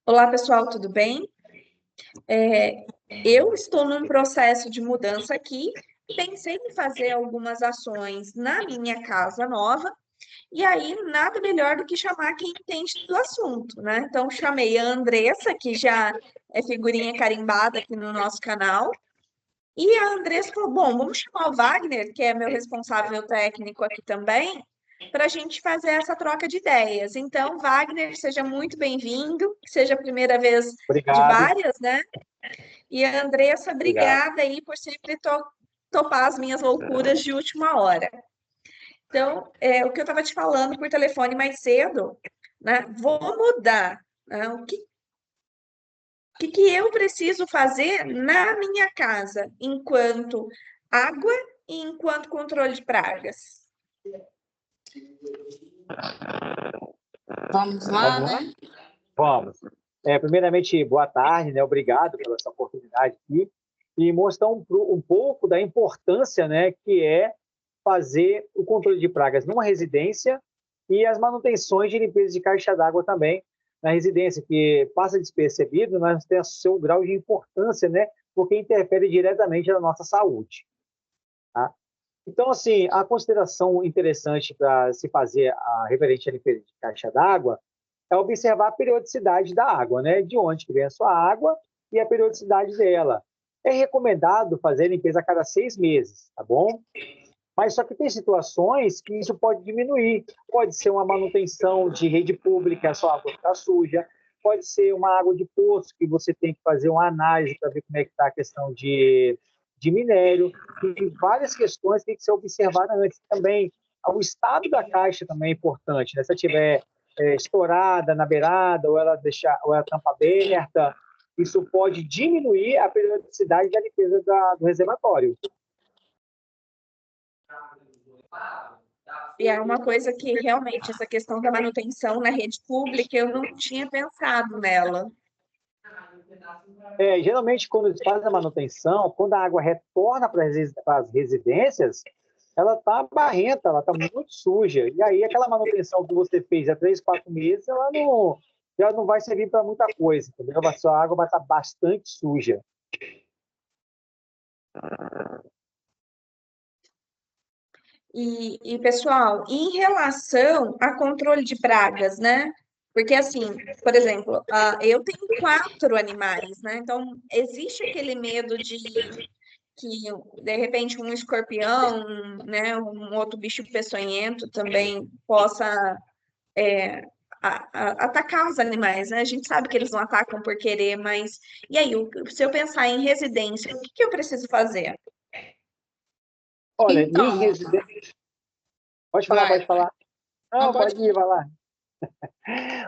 Olá, pessoal, tudo bem? Eu estou num processo de mudança aqui. Pensei em fazer algumas ações na minha casa nova, e aí nada melhor do que chamar quem entende do assunto, né? Então, chamei a Andressa, que já é figurinha carimbada aqui no nosso canal, e a Andressa falou: bom, vamos chamar o Wagner, que é meu responsável técnico aqui também, para a gente fazer essa troca de ideias. Então, Wagner, seja muito bem-vindo, que seja a primeira vez de Obrigado, várias, né? E a Andressa, obrigado. obrigada aí por sempre topar as minhas loucuras de última hora. Então, o que eu estava te falando por telefone mais cedo, né? Vou mudar, né? O que eu preciso fazer na minha casa, enquanto água e enquanto controle de pragas? Vamos lá, Vamos lá? né? Vamos. Primeiramente, boa tarde, né? Obrigado pela essa oportunidade aqui e mostrar um pouco da importância, né, que é fazer o controle de pragas numa residência e as manutenções de limpeza de caixa d'água também na residência, que passa despercebido, mas tem o seu grau de importância, né, porque interfere diretamente na nossa saúde, tá? Então, assim, a consideração interessante para se fazer a referente à limpeza de caixa d'água é observar a periodicidade da água, né? De onde que vem a sua água e a periodicidade dela. É recomendado fazer a limpeza a cada 6 meses, tá bom? Mas só que tem situações que isso pode diminuir. Pode ser uma manutenção de rede pública, a sua água está suja. Pode ser uma água de poço, que você tem que fazer uma análise para ver como é que está a questão de minério. Tem várias questões que tem que ser observadas antes. Também, o estado da caixa também é importante, né? Se ela estiver estourada na beirada, ou ela tampa aberta, isso pode diminuir a periodicidade da limpeza do reservatório. E é uma coisa que realmente essa questão da manutenção na rede pública, eu não tinha pensado nela. Geralmente, quando eles fazem a manutenção, quando a água retorna para as residências, ela está barrenta, ela está muito suja. E aí, aquela manutenção que você fez há 3, 4 meses, ela não vai servir para muita coisa, entendeu? A sua água vai estar bastante suja. Pessoal, em relação a controle de pragas, né? Porque, assim, por exemplo, eu tenho 4 animais, né? Então, existe aquele medo de que, de repente, um escorpião, né, um outro bicho peçonhento também possa atacar os animais, né? A gente sabe que eles não atacam por querer, mas... E aí, se eu pensar em residência, o que eu preciso fazer? Olha, em Então, residência... Pode falar, vai, pode falar. não Não, pode. pode ir, vai lá.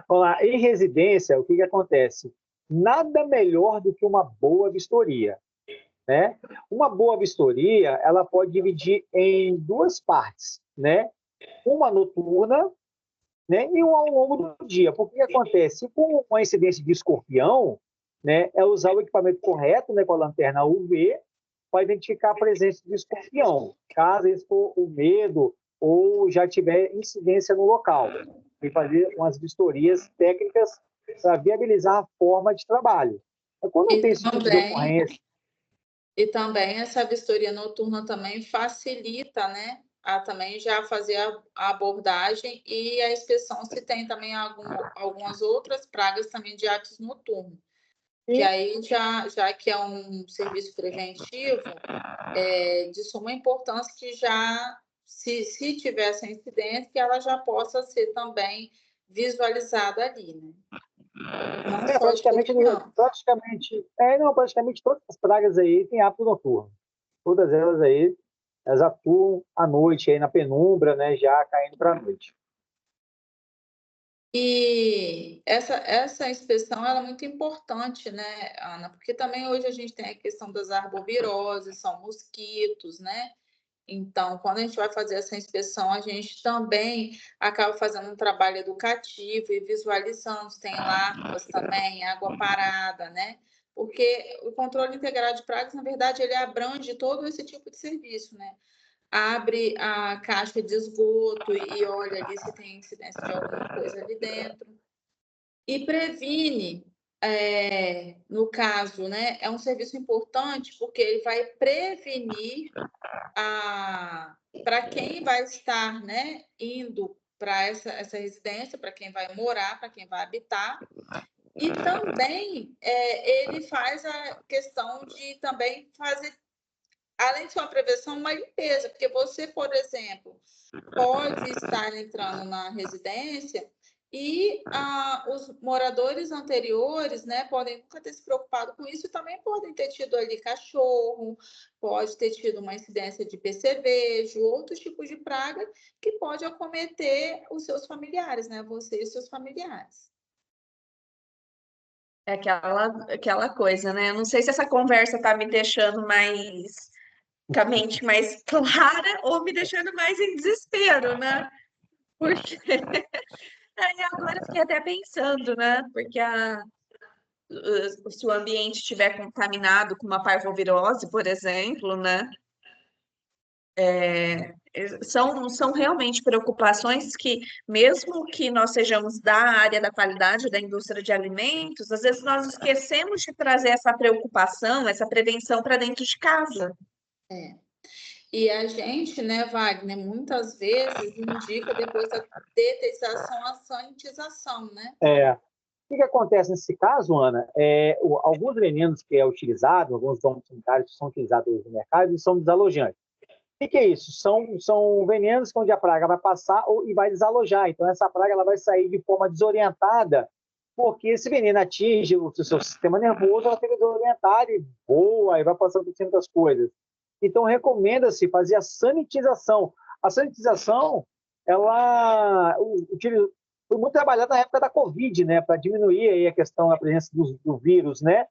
Vamos lá. Em residência, o que acontece? Nada melhor do que uma boa vistoria, né? Uma boa vistoria, ela pode dividir em duas partes, né? Uma noturna, né? E uma ao longo do dia. Porque o que acontece? Com uma incidência de escorpião, né? É usar o equipamento correto, né? Com a lanterna UV, para identificar a presença de escorpião, caso esse for o medo ou já tiver incidência no local. E fazer umas vistorias técnicas para viabilizar a forma de trabalho. Quando não E tem esse tipo de também, ocorrência, e também essa vistoria noturna também facilita, né? A também já fazer a abordagem e a inspeção se tem também algumas outras pragas também de atos noturnos. Que aí, já que é um serviço preventivo, de suma importância que já, se tiver essa incidência, que ela já possa ser também visualizada ali, né? Não É, só praticamente, escorpião. praticamente todas as pragas aí têm hábito noturno. Todas elas aí, elas atuam à noite, aí na penumbra, né, já caindo para a noite. E essa inspeção ela é muito importante, né, Ana? Porque também hoje a gente tem a questão das arboviroses, são mosquitos, né? Então, quando a gente vai fazer essa inspeção, a gente também acaba fazendo um trabalho educativo e visualizando se tem larvas também, água parada, né? Porque o controle integrado de pragas, na verdade, ele abrange todo esse tipo de serviço, né? Abre a caixa de esgoto e olha ali se tem incidência de alguma coisa ali dentro. E previne no caso, né, é um serviço importante porque ele vai prevenir para quem vai estar, né, indo para essa residência, para quem vai morar, para quem vai habitar. E também ele faz a questão de também fazer, além de ser uma prevenção, uma limpeza, porque você, por exemplo, pode estar entrando na residência e os moradores anteriores, né, podem nunca ter se preocupado com isso e também podem ter tido ali cachorro, pode ter tido uma incidência de percevejo, outros tipos de praga que pode acometer os seus familiares, né, você e os seus familiares. É aquela coisa, né? Eu não sei se essa conversa está me deixando com a mente mais clara ou me deixando mais em desespero, né? Porque aí agora eu fiquei até pensando, né? Porque se o ambiente estiver contaminado com uma parvovirose, por exemplo, né? São realmente preocupações que, mesmo que nós sejamos da área da qualidade da indústria de alimentos, às vezes nós esquecemos de trazer essa preocupação, essa prevenção para dentro de casa. E a gente, né, Wagner, muitas vezes indica depois da detetização a sanitização, né? O que acontece nesse caso, Ana? Alguns venenos que é utilizado, alguns domes sanitários que são utilizados hoje no mercado, eles são desalojantes. O que é isso? São venenos onde a praga vai passar e vai desalojar. Então, essa praga ela vai sair de forma desorientada, porque esse veneno atinge o seu sistema nervoso, ela fica desorientada e voa e vai passando por cima das coisas. Então, recomenda-se fazer a sanitização. A sanitização, ela foi muito trabalhada na época da Covid, né, para diminuir aí a questão da presença do vírus, né,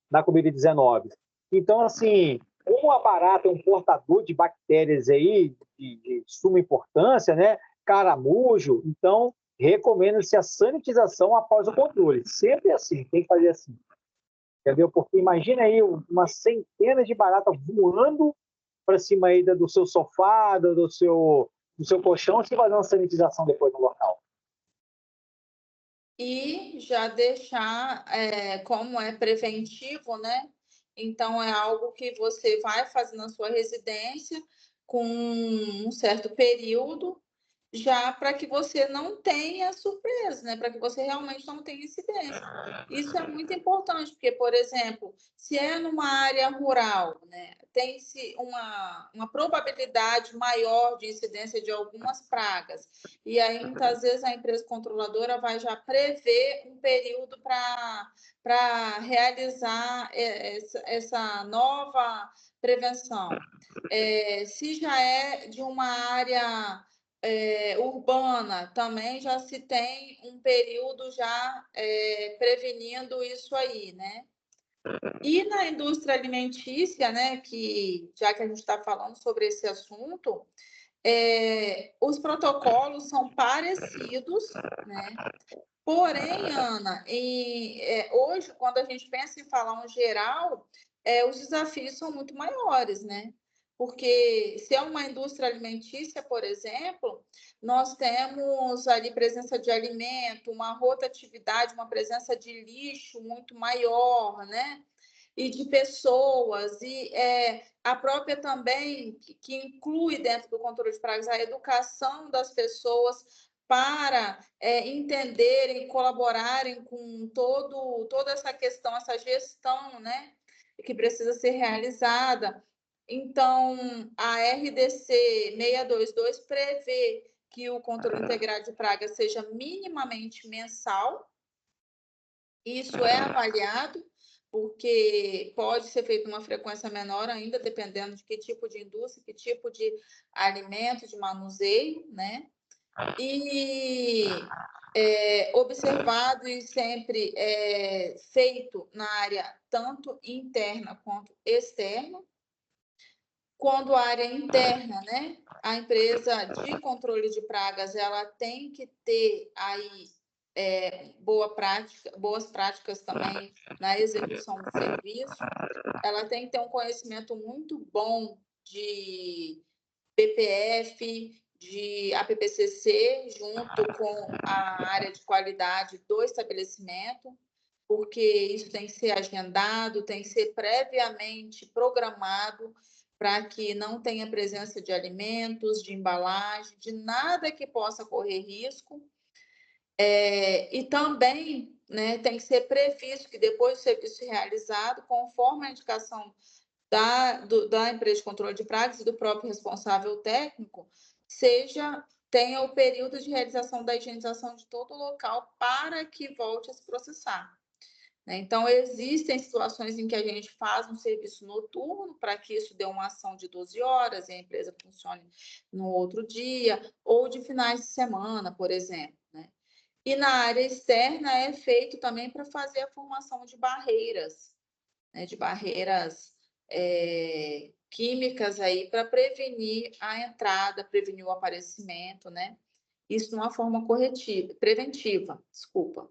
na Covid-19. Então, assim, como a barata é um portador de bactérias aí de suma importância, né, caramujo, então recomenda-se a sanitização após o controle. Sempre assim, tem que fazer assim. Entendeu? Porque imagina aí uma centena de baratas voando para cima aí do seu sofá, do seu colchão, se fazer uma sanitização depois no local. E já deixar, como é preventivo, né? Então, é algo que você vai fazer na sua residência com um certo período, já para que você não tenha surpresa, né? Para que você realmente não tenha incidência. Isso é muito importante, porque, por exemplo, se é numa área rural, né, tem-se uma probabilidade maior de incidência de algumas pragas. E aí, muitas vezes, a empresa controladora vai já prever um período para realizar essa nova prevenção. Se já é de uma área urbana, também já se tem um período já prevenindo isso aí, né? E na indústria alimentícia, né, já que a gente está falando sobre esse assunto, os protocolos são parecidos, né? Porém, Ana, hoje, quando a gente pensa em falar um geral, os desafios são muito maiores, né? Porque se é uma indústria alimentícia, por exemplo, nós temos ali presença de alimento, uma rotatividade, uma presença de lixo muito maior, né? E de pessoas, e a própria também, que inclui dentro do controle de pragas a educação das pessoas para entenderem, colaborarem com toda essa questão, essa gestão, né, que precisa ser realizada. Então, a RDC 622 prevê que o controle integrado de pragas seja minimamente mensal. Isso é avaliado, porque pode ser feito uma frequência menor ainda, dependendo de que tipo de indústria, que tipo de alimento, de manuseio, né? E observado e sempre feito na área tanto interna quanto externa. Quando a área interna, né, a empresa de controle de pragas, ela tem que ter aí boas práticas também na execução do serviço. Ela tem que ter um conhecimento muito bom de PPF, de APPCC, junto com a área de qualidade do estabelecimento. porque isso tem que ser agendado, tem que ser previamente programado para que não tenha presença de alimentos, de embalagem, de nada que possa correr risco. E também, né, tem que ser previsto que depois do serviço realizado, conforme a indicação da empresa de controle de pragas e do próprio responsável técnico, tenha o período de realização da higienização de todo o local para que volte a se processar. Então, existem situações em que a gente faz um serviço noturno para que isso dê uma ação de 12 horas e a empresa funcione no outro dia, ou de finais de semana, por exemplo. E na área externa é feito também para fazer a formação de barreiras, de barreiras químicas aí para prevenir a entrada, prevenir o aparecimento, Isso de uma forma preventiva, desculpa.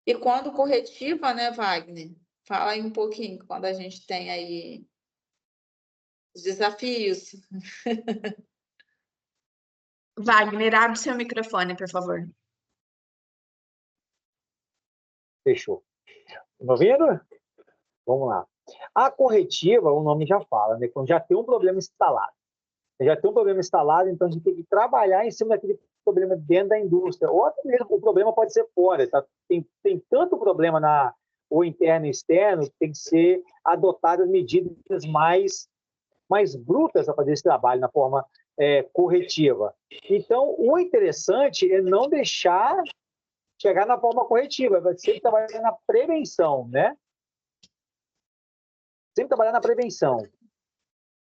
E quando corretiva, Wagner? Fala aí um pouquinho, quando a gente tem aí os desafios. Wagner, abre seu microfone, por favor. Fechou. Tá ouvindo? Vamos lá. A corretiva, o nome já fala, né? Quando já tem um problema instalado. Já tem um problema instalado, então a gente tem que trabalhar em cima daquele problema dentro da indústria. Ou até mesmo o problema pode ser fora. Tá? Tem tanto problema ou interno e externo que tem que ser adotadas medidas mais brutas para fazer esse trabalho na forma corretiva. Então, o interessante é não deixar chegar na forma corretiva, vai sempre trabalhar na prevenção, né? Sempre trabalhar na prevenção.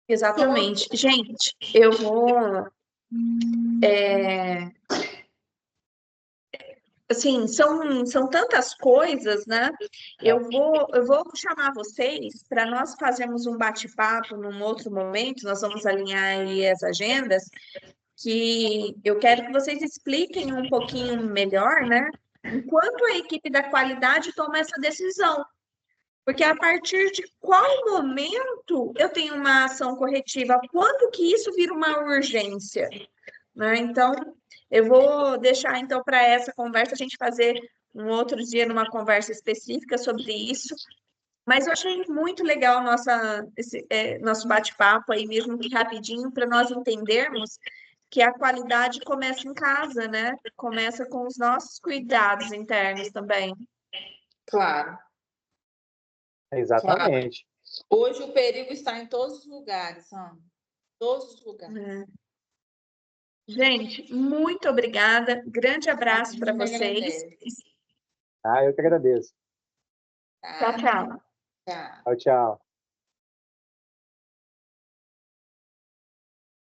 Exatamente. Gente, eu vou... assim, são tantas coisas, né? Eu vou chamar vocês para nós fazermos um bate-papo num outro momento, nós vamos alinhar aí as agendas, que eu quero que vocês expliquem um pouquinho melhor, né? Enquanto a equipe da qualidade toma essa decisão. Porque a partir de qual momento eu tenho uma ação corretiva? Quando que isso vira uma urgência? Né? Então, eu vou deixar então para essa conversa a gente fazer um outro dia numa conversa específica sobre isso. Mas eu achei muito legal nosso bate-papo aí, mesmo que rapidinho, para nós entendermos que a qualidade começa em casa, né? Começa com os nossos cuidados internos também. Claro. Exatamente. Claro. Hoje o perigo está em todos os lugares, Ana. Todos os lugares. Gente, muito obrigada. Grande abraço para vocês. Eu que agradeço. Tchau, tchau. Tchau. Tchau, tchau.